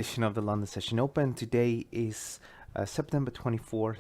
Edition of the London Session Open. Today is September 24th,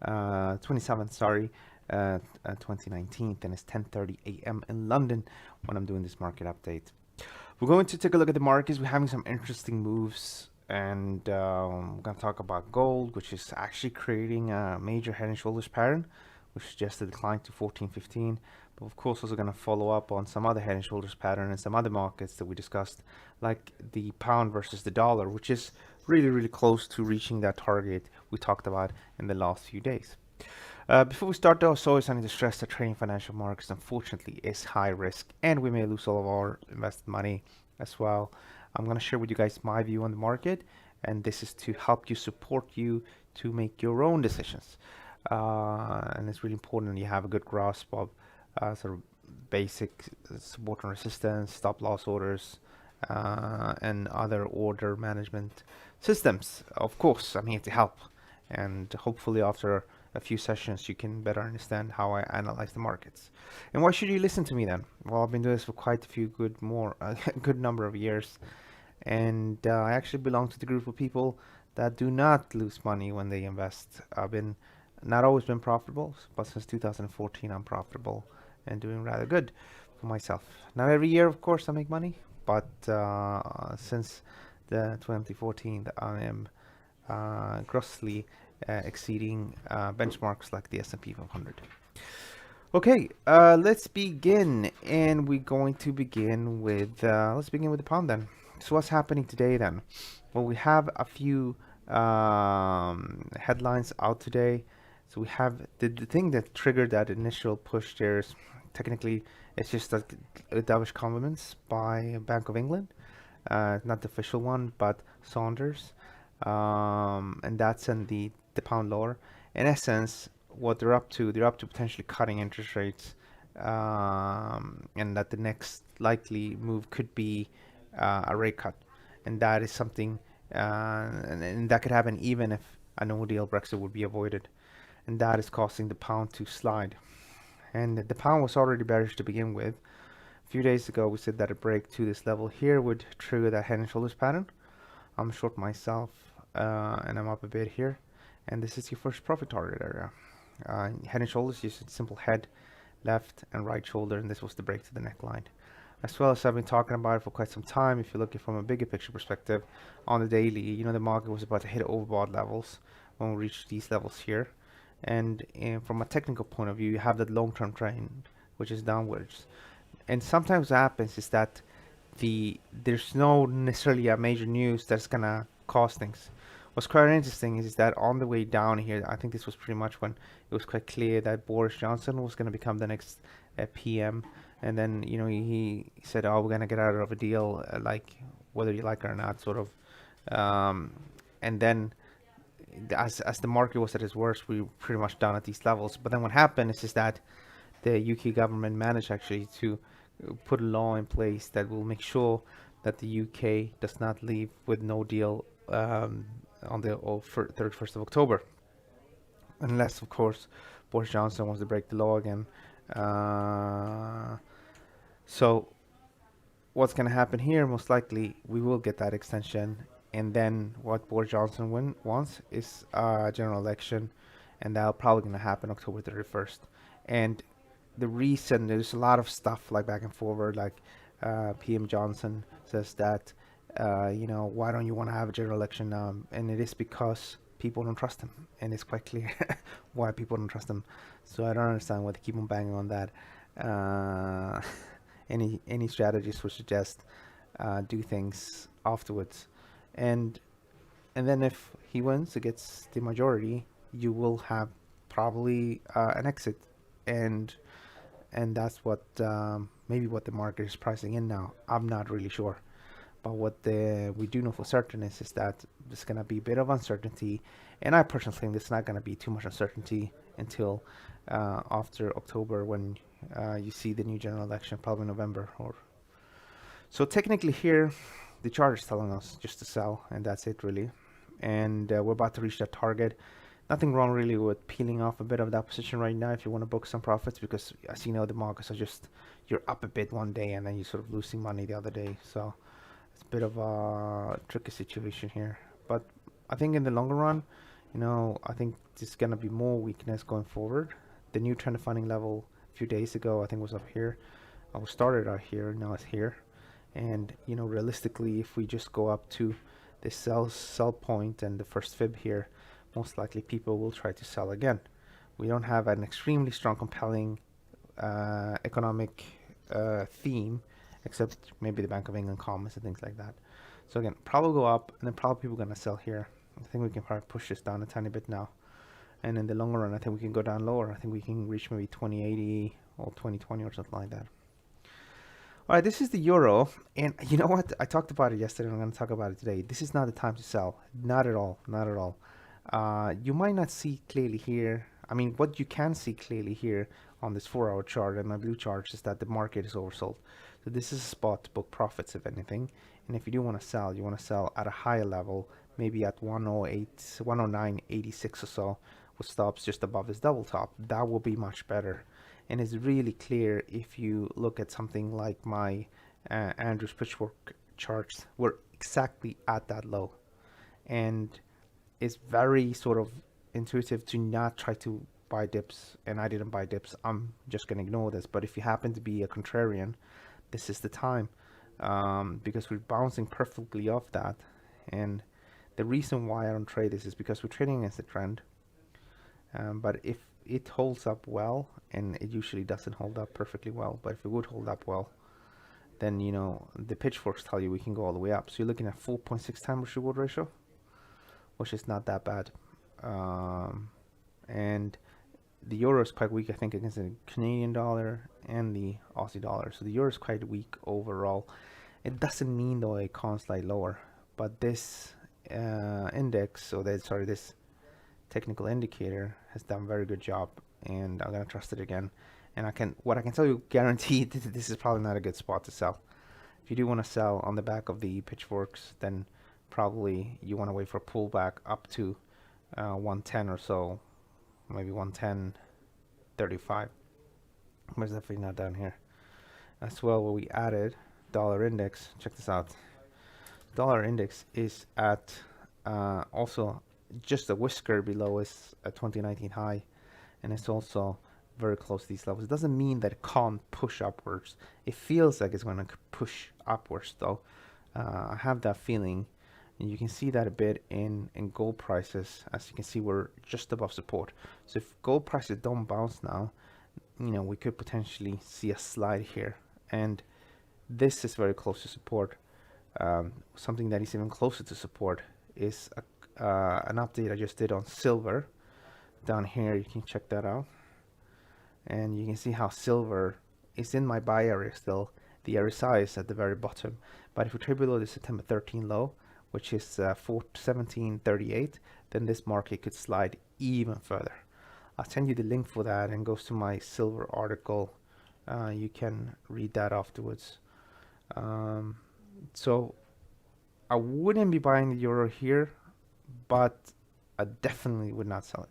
27th, sorry, 2019, and it's 10:30 a.m. in London when I'm doing this market update. We're going to take a look at the markets. We're having some interesting moves, and we're going to talk about gold, which is actually creating a major head and shoulders pattern, which suggests a decline to 14.15. But of course, also going to follow up on some other head and shoulders pattern and some other markets that we discussed, like the pound versus the dollar, which is really close to reaching that target we talked about in the last few days. Before we start though, as always, I need to stress that trading financial markets unfortunately is high risk, and we may lose all of our invested money as well. I'm going to share with you guys my view on the market, and this is to help you, support you to make your own decisions. And it's really important that you have a good grasp of sort of basic support and resistance, stop loss orders, and other order management systems. Of course, I'm here to help, and hopefully after a few sessions you can better understand how I analyze the markets. And why should you listen to me then? Well, I've been doing this for quite a few good number of years, and I actually belong to the group of people that do not lose money when they invest. I've been not always been profitable, but since 2014 I'm profitable and doing rather good for myself. Not every year, of course, I make money, but since the 2014 I am grossly exceeding benchmarks like the S&P 500. Okay, let's begin, and we're going to begin with let's begin with the pound then. So what's happening today then? Well, we have a few headlines out today. So we have the thing that triggered that initial push there is technically it's just a dovish compliments by Bank of England, not the official one, but Saunders, and that's in the pound lower. In essence, what they're up to potentially cutting interest rates, and that the next likely move could be a rate cut, and that is something, and that could happen even if a no-deal Brexit would be avoided, and that is causing the pound to slide. And the pound was already bearish to begin with. A few days ago, we said that a break to this level here would trigger that head and shoulders pattern. I'm short myself, and I'm up a bit here, and this is your first profit target area. Head and shoulders, just a simple head, left and right shoulder, and this was the break to the neckline. As well as I've been talking about it for quite some time, if you're looking from a bigger picture perspective, on the daily, you know, the market was about to hit overbought levels when we reached these levels here. And from a technical point of view, you have that long-term trend, which is downwards. And sometimes what happens is that there's no necessarily a major news that's gonna cause things. What's quite interesting is that on the way down here, I think this was pretty much when it was quite clear that Boris Johnson was going to become the next PM, and then he said, "Oh, we're going to get out of a deal, like whether you like it or not," sort of. And then, as the market was at its worst, we were pretty much down at these levels. But then what happened is that the UK government managed actually to put a law in place that will make sure that the UK does not leave with no deal on the 31st of October, unless of course Boris Johnson wants to break the law again. So what's going to happen here, most likely we will get that extension, and then what Boris Johnson wants is a general election, and that'll probably going to happen October 31st. And the reason, there's a lot of stuff like back and forward, like PM Johnson says that why don't you want to have a general election now? And it is because people don't trust him, and it's quite clear why people don't trust him. So I don't understand why they keep on banging on that. Any strategies would suggest do things afterwards, and then if he wins, it gets the majority, you will have probably an exit, and that's what maybe what the market is pricing in now. I'm not really sure. But what we do know for certain is that there's going to be a bit of uncertainty, and I personally think there's not going to be too much uncertainty until after October, when you see the new general election, probably November. So technically here, the chart is telling us just to sell, and that's it really. And we're about to reach that target. Nothing wrong really with peeling off a bit of that position right now if you want to book some profits, because as you know, the markets are just, you're up a bit one day and then you're sort of losing money the other day. So It's a bit of a tricky situation here, but I think in the longer run, I think there's gonna be more weakness going forward. The new trend funding level a few days ago, I think, was up here. I was started out here, now it's here. And realistically, if we just go up to the sell point and the first fib here, most likely people will try to sell again. We don't have an extremely strong, compelling economic theme, except maybe the Bank of England comments and things like that. So again, probably go up, and then probably people are going to sell here. I think we can probably push this down a tiny bit now. And in the longer run, I think we can go down lower. I think we can reach maybe 2080 or 2020 or something like that. All right, this is the euro, and you know what? I talked about it yesterday, and I'm going to talk about it today. This is not the time to sell. Not at all. Not at all. You might not see clearly here. I mean, what you can see clearly here on this 4-hour chart and my blue chart is that the market is oversold. So this is a spot to book profits, if anything. And if you do want to sell, you want to sell at a higher level, maybe at 108, 109.86 or so, with stops just above this double top. That will be much better. And it's really clear if you look at something like my Andrew's pitchfork charts. We're exactly at that low, and it's very sort of intuitive to not try to buy dips. And I didn't buy dips. I'm just going to ignore this. But if you happen to be a contrarian, this is the time, because we're bouncing perfectly off that. And the reason why I don't trade this is because we're trading against the trend. But if it holds up well, and it usually doesn't hold up perfectly well, but if it would hold up well, then the pitchforks tell you we can go all the way up. So you're looking at 4.6 times risk reward ratio, which is not that bad. And the euro is quite weak, I think, against the Canadian dollar and the Aussie dollar. So the euro is quite weak overall. It doesn't mean though it can't slide lower, but this index, this technical indicator has done a very good job, and I'm gonna trust it again. And what I can tell you guaranteed, this is probably not a good spot to sell. If you do want to sell on the back of the pitchforks, then probably you want to wait for a pullback up to 110 or so, maybe 110.35. Where's definitely not down here as well, where we added dollar index. Check this out. Dollar index is at also just a whisker below is a 2019 high, and it's also very close to these levels. It doesn't mean that it can't push upwards. It feels like it's going to push upwards though. I have that feeling, and you can see that a bit in gold prices. As you can see, we're just above support. So if gold prices don't bounce now, we could potentially see a slide here, and this is very close to support. Something that is even closer to support is an update I just did on silver. Down here, you can check that out, and you can see how silver is in my buy area still. The RSI is at the very bottom, but if we trade below the September 13 low, which is 417.38, then this market could slide even further. I'll send you the link for that, and goes to my silver article. You can read that afterwards. So I wouldn't be buying the euro here, but I definitely would not sell it.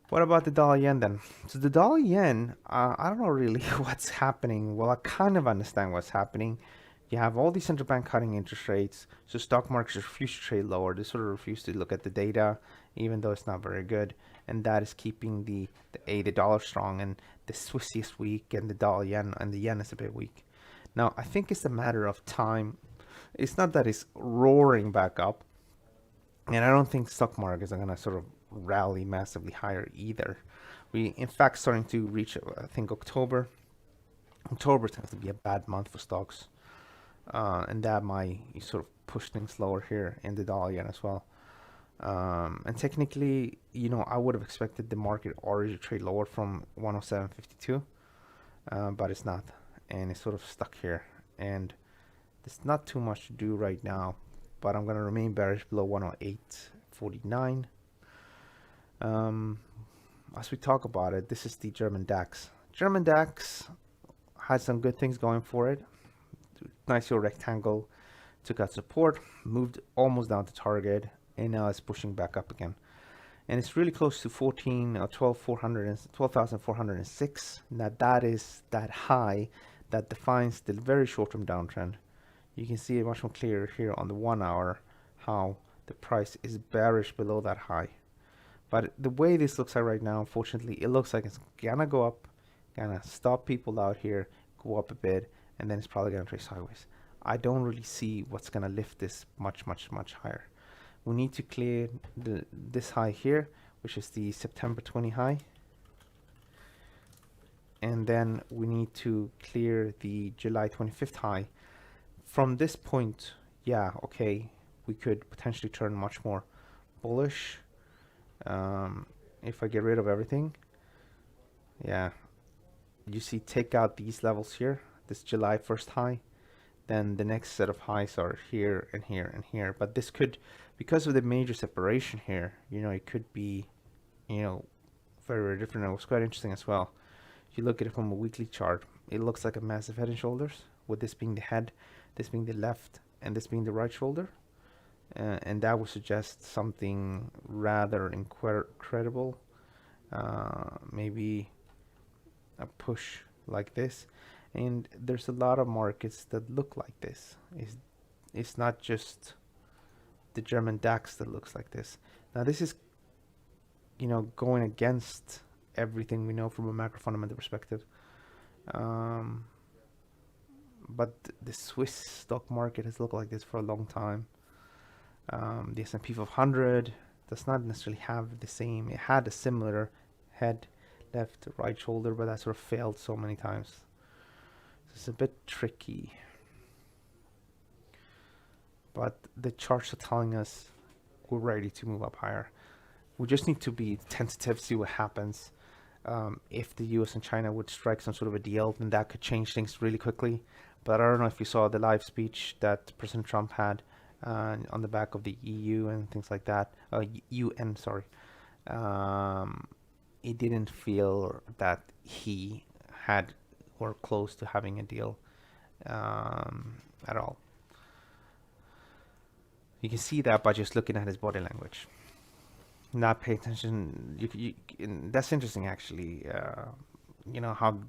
What about the dollar yen then? So the dollar yen, I don't know really what's happening. Well, I kind of understand what's happening. You have all these central bank cutting interest rates, so stock markets refuse to trade lower. They sort of refuse to look at the data, even though it's not very good, and that is keeping the dollar strong, and the Swiss is weak, and the dollar yen, and the yen is a bit weak. Now, I think it's a matter of time. It's not that it's roaring back up, and I don't think stock markets are going to sort of rally massively higher either. We, in fact, starting to reach, I think, October. October tends to be a bad month for stocks, and that might sort of push things lower here in the dollar yen as well. And technically, I would have expected the market already to trade lower from 107.52, but it's not, and it's sort of stuck here, and there's not too much to do right now, but I'm going to remain bearish below 108.49. As we talk about it, this is the German DAX. German DAX had some good things going for it. Nice little rectangle, took out support, moved almost down to target, and now it's pushing back up again. And it's really close to 12,406. Now that is that high that defines the very short-term downtrend. You can see it much more clear here on the 1 hour how the price is bearish below that high. But the way this looks like right now, unfortunately, it looks like it's gonna go up, gonna stop people out here, go up a bit, and then it's probably gonna trade sideways. I don't really see what's gonna lift this much higher. We need to clear this high here, which is the September 20 high. And then we need to clear the July 25th high. From this point, yeah, okay, we could potentially turn much more bullish if I get rid of everything. Yeah, you see, take out these levels here, this July 1st high, then the next set of highs are here and here and here. But this could, because of the major separation here, you know, it could be, you know, very different. It was quite interesting as well. If you look at it from a weekly chart, it looks like a massive head and shoulders, with this being the head, this being the left, and this being the right shoulder. And that would suggest something rather incredible, maybe a push like this. And there's a lot of markets that look like this. It's not just the German DAX that looks like this. Now this is, you know, going against everything we know from a macro fundamental perspective. But the Swiss stock market has looked like this for a long time. The S&P 500 does not necessarily have the same. It had a similar head, left, right shoulder, but that sort of failed so many times. So it's a bit tricky. But the charts are telling us we're ready to move up higher. We just need to be tentative, see what happens. If the US and China would strike some sort of a deal, then that could change things really quickly. But I don't know if you saw the live speech that President Trump had on the back of the EU and things like that. UN, sorry. It didn't feel that he had or close to having a deal at all. You can see that by just looking at his body language. Not pay attention. That's interesting, actually. You know how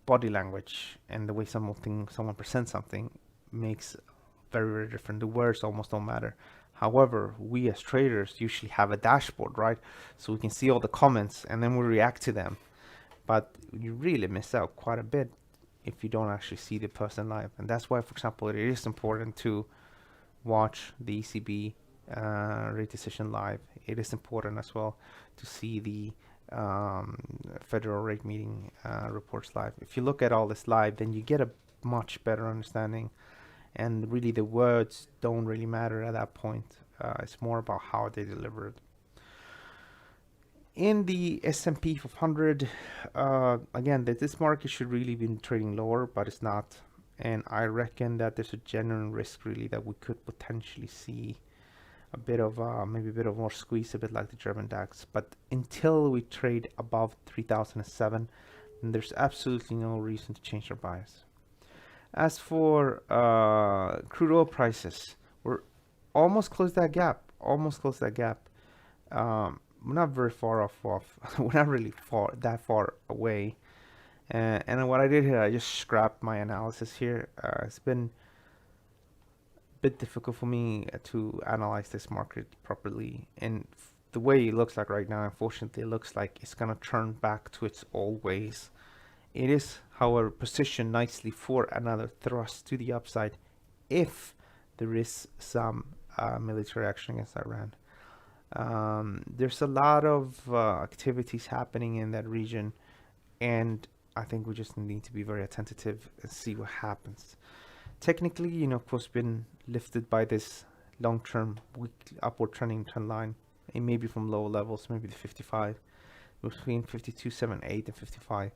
body language and the way someone presents something makes very different. The words almost don't matter. However, we as traders usually have a dashboard, right? So we can see all the comments and then we react to them. But you really miss out quite a bit if you don't actually see the person live. And that's why, for example, it is important to watch the ECB rate decision live. It is important as well to see the federal rate meeting reports live. If you look at all this live, then you get a much better understanding, and really the words don't really matter at that point. It's more about how they deliver it. In the S&P 500, again, this market should really be trading lower, but it's not. And I reckon that there's a genuine risk really that we could potentially see a bit of maybe a bit of more squeeze, a bit like the German DAX. But until we trade above 3007, then there's absolutely no reason to change our bias. As for crude oil prices, we're almost closed that gap. We're not very far off. We're not really that far away. And what I did here, I just scrapped my analysis here. It's been a bit difficult for me to analyze this market properly. And the way it looks like right now, unfortunately, it looks like it's going to turn back to its old ways. It is, however, positioned nicely for another thrust to the upside if there is some military action against Iran. There's a lot of activities happening in that region, and I think we just need to be very attentive and see what happens. Technically, you know, of course, been lifted by this long-term weekly upward trending trend line. It may be from low levels, maybe the 55, between 52.78 and 55.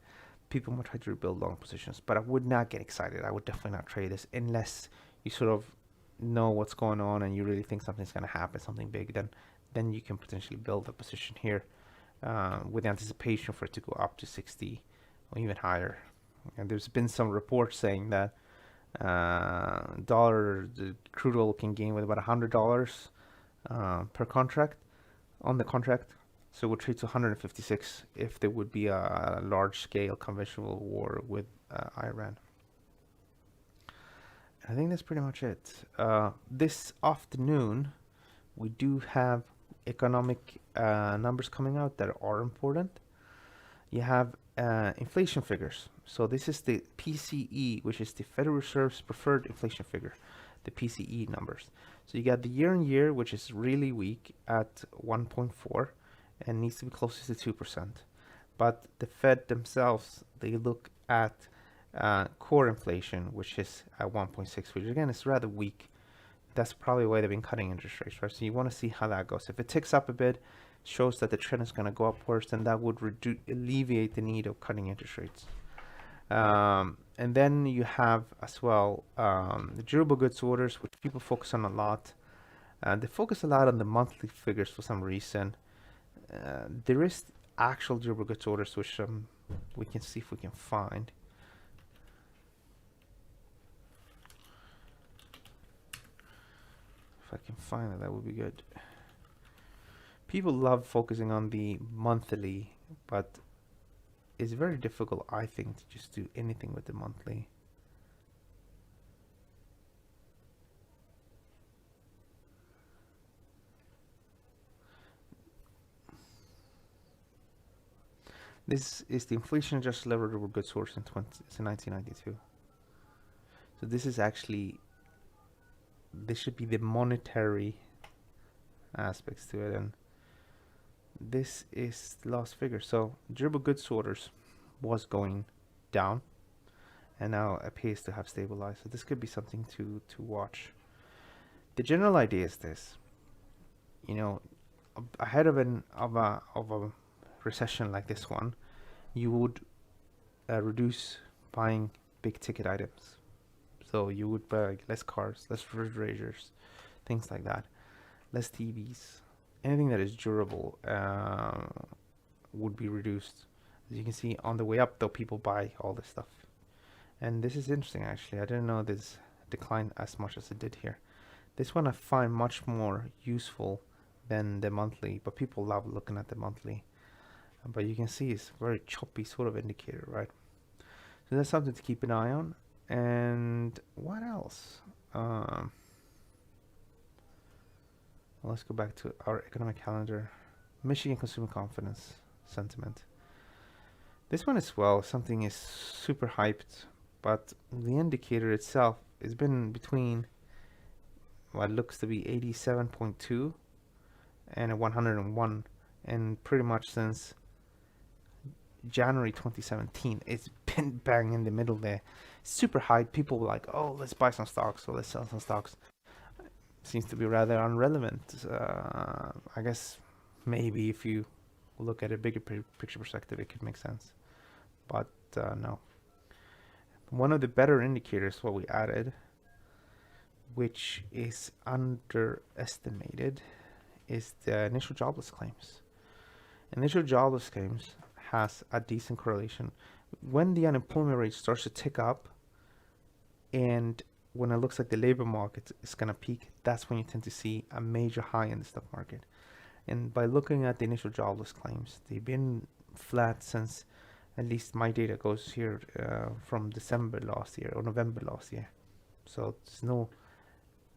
People might try to rebuild long positions, but I would not get excited. I would definitely not trade this unless you sort of know what's going on and you really think something's going to happen, something big. Then you can potentially build a position here with anticipation for it to go up to 60 or even higher. And there's been some reports saying that the crude oil can gain with about $100 per contract on the contract. So we'll trade to 156 if there would be a large-scale conventional war with Iran. I think that's pretty much it. This afternoon, we do have economic numbers coming out that are important. You have inflation figures. So this is the PCE, which is the Federal Reserve's preferred inflation figure, the PCE numbers. So you got the year on year, which is really weak at 1.4 and needs to be closer to 2%. But the Fed themselves, they look at core inflation, which is at 1.6, which again is rather weak. That's probably why they've been cutting interest rates, right? So you want to see how that goes. If it ticks up a bit, shows that the trend is going to go upwards, then that would alleviate the need of cutting interest rates. And then you have as well the durable goods orders, which people focus on a lot. They focus a lot on the monthly figures for some reason. There is actual durable goods orders, which we can see if we can find. If I can find it, that would be good. People love focusing on the monthly, but it's very difficult, I think, to just do anything with the monthly. This is the inflation adjusted level durable goods source in 1992. So this is actually, this should be the monetary aspects to it, and this is the last figure. So durable goods orders was going down and now appears to have stabilized. So this could be something to watch. The general idea is this: you know, ahead of a recession like this one, you would reduce buying big ticket items. So you would buy less cars, less refrigerators, things like that, less TVs. Anything that is durable would be reduced. As you can see, on the way up, though, people buy all this stuff. And this is interesting, actually. I didn't know this declined as much as it did here. This one I find much more useful than the monthly, but people love looking at the monthly. But you can see it's a very choppy sort of indicator, right? So that's something to keep an eye on. And what else? Let's go back to our economic calendar. Michigan consumer confidence sentiment. This one as well, something is super hyped, but the indicator itself has been between what looks to be 87.2 and 101, and pretty much since January 2017, it's been bang in the middle there. Super high. People were like, oh, let's buy some stocks, or let's sell some stocks. Seems to be rather irrelevant. I guess maybe if you look at a bigger picture perspective, it could make sense. But no. One of the better indicators, what we added, which is underestimated, is the initial jobless claims. Initial jobless claims has a decent correlation. When the unemployment rate starts to tick up, and when it looks like the labor market is going to peak, that's when you tend to see a major high in the stock market. And by looking at the initial jobless claims, they've been flat since, at least my data goes here from December last year or November last year. So there's no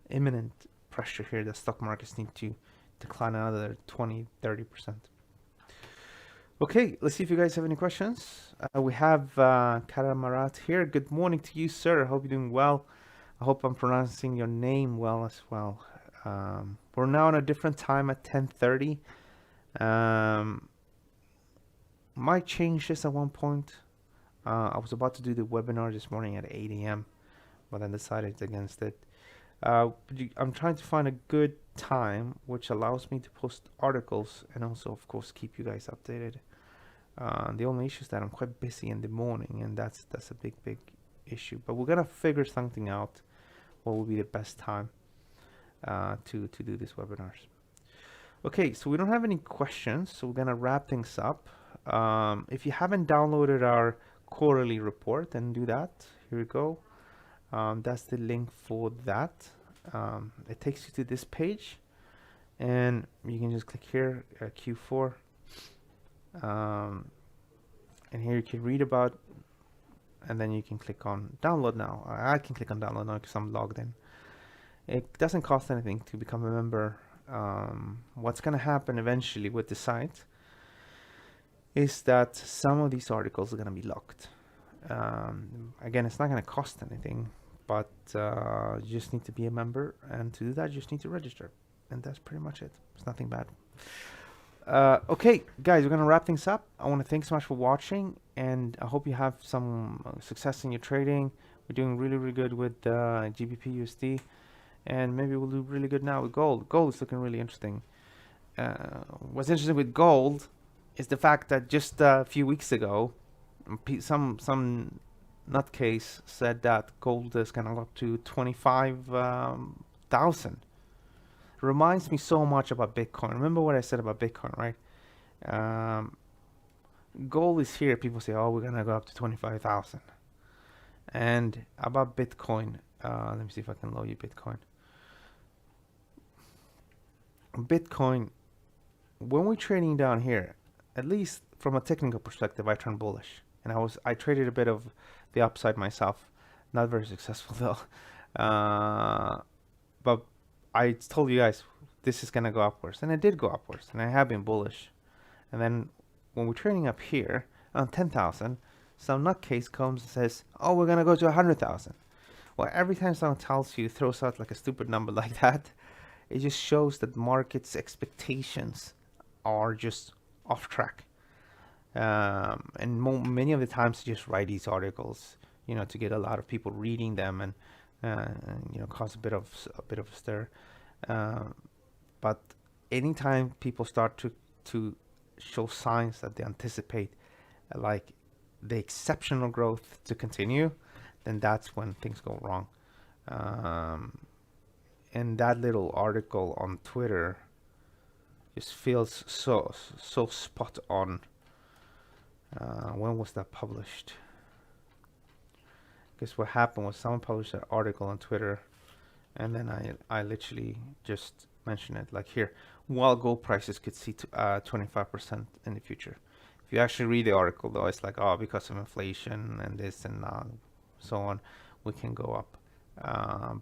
imminent pressure here that stock markets need to decline another 20-30%. Okay, let's see if you guys have any questions. We have Karamarat here. Good morning to you, sir. I hope you're doing well. I hope I'm pronouncing your name well as well. We're now on a different time at 10:30. Might change this at one point. I was about to do the webinar this morning at 8 a.m., but I decided against it. I'm trying to find a good time which allows me to post articles and also, of course, keep you guys updated. The only issue is that I'm quite busy in the morning, and that's a big issue. But we're gonna figure something out. What will be the best time to do these webinars? Okay, so we don't have any questions, so we're gonna wrap things up. If you haven't downloaded our quarterly report, then do that. Here we go. That's the link for that. It takes you to this page, and you can just click here, Q4. And here you can read about and then you can click on download now. I can click on download now because I'm logged in. It doesn't cost anything to become a member. What's going to happen eventually with the site is that some of these articles are going to be locked. Again, it's not going to cost anything, but you just need to be a member, and to do that, you just need to register, and that's pretty much it. It's nothing bad. Okay, guys, we're going to wrap things up. I want to thank so much for watching, and I hope you have some success in your trading. We're doing really, really good with GBPUSD, and maybe we'll do really good now with gold. Gold is looking really interesting. What's interesting with gold is the fact that just a few weeks ago, some nutcase said that gold is going to go up to 25,000. Reminds me so much about Bitcoin. Remember what I said about Bitcoin, right? Gold is here. People say, oh, we're going to go up to 25,000. And about Bitcoin, let me see if I can load you Bitcoin. Bitcoin, when we're trading down here, at least from a technical perspective, I turned bullish. And I traded a bit of the upside myself. Not very successful though. But I told you guys this is gonna go upwards, and it did go upwards, and I have been bullish. And then when we're trading up here on 10,000, some nutcase comes and says, "Oh, we're gonna go to 100,000." Well, every time someone tells you, throws out like a stupid number like that, it just shows that market's expectations are just off track. And many of the times, you just write these articles, you know, to get a lot of people reading them, and you know, cause a bit of a stir. But anytime people start to show signs that they anticipate like the exceptional growth to continue, then that's when things go wrong. And that little article on Twitter just feels so spot on. When was that published? Because what happened was someone published an article on Twitter, and then I literally just mentioned it, like here, while gold prices could see 25% in the future. If you actually read the article though, it's like, oh, because of inflation and this and so on, we can go up.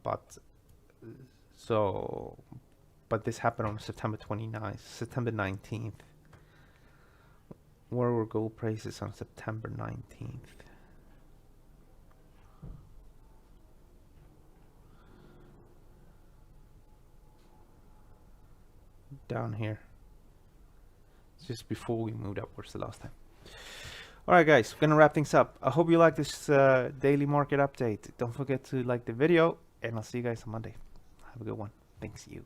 But this happened on September 29th, September 19th. Where were gold prices on September 19th? Down here. It's just before we moved upwards the last time. Alright guys, we're gonna wrap things up. I hope you like this daily market update. Don't forget to like the video, and I'll see you guys on Monday. Have a good one. Thanks you.